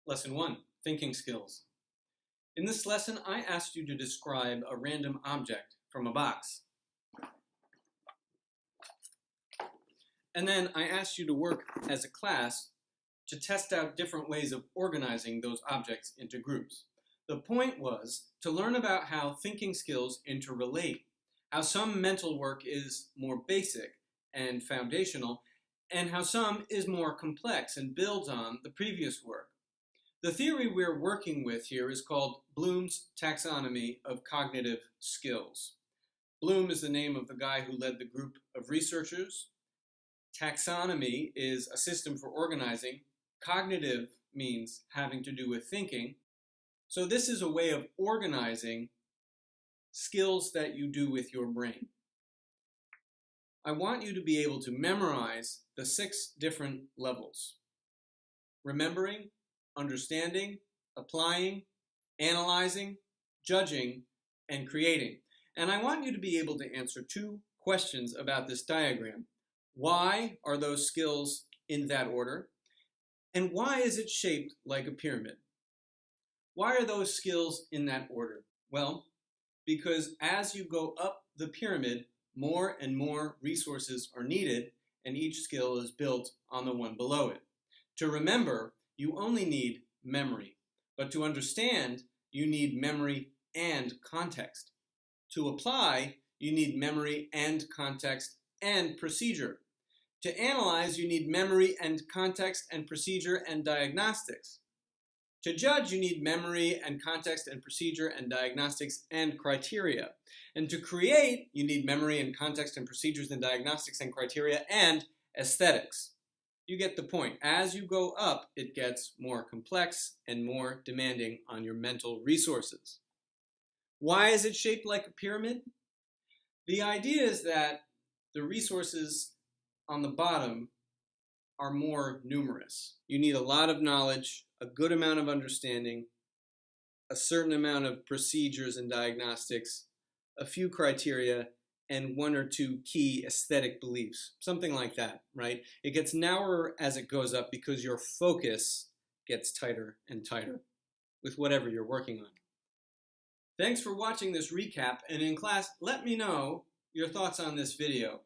Lesson 1, Thinking Skills. In this lesson, I asked you to describe a random object from a box. And then I asked you to work as a class to test out different ways of organizing those objects into groups. The point was to learn about how thinking skills interrelate, how some mental work is more basic and foundational, and how some is more complex and builds on the previous work. The theory we're working with here is called Bloom's Taxonomy of Cognitive Skills. Bloom is the name of the guy who led the group of researchers. Taxonomy is a system for organizing. Cognitive means having to do with thinking. So this is a way of organizing skills that you do with your brain. I want you to be able to memorize the 6 different levels: remembering, understanding, applying, analyzing, judging, and creating. And I want you to be able to answer 2 questions about this diagram. Why are those skills in that order? And why is it shaped like a pyramid? Why are those skills in that order? Well, because as you go up the pyramid, more and more resources are needed, and each skill is built on the one below it. To remember, you only need memory, but to understand, you need memory and context. To apply, you need memory and context and procedure. To analyze, you need memory and context and procedure and diagnostics. To judge, you need memory and context and procedure and diagnostics and criteria. And to create, you need memory and context and procedures and diagnostics and criteria and aesthetics. You get the point. As you go up, it gets more complex and more demanding on your mental resources. Why is it shaped like a pyramid? The idea is that the resources on the bottom are more numerous. You need a lot of knowledge, a good amount of understanding, a certain amount of procedures and diagnostics, a few criteria, and 1 or 2 key aesthetic beliefs, something like that, right? It gets narrower as it goes up because your focus gets tighter and tighter with whatever you're working on. Thanks for watching this recap, and in class, let me know your thoughts on this video.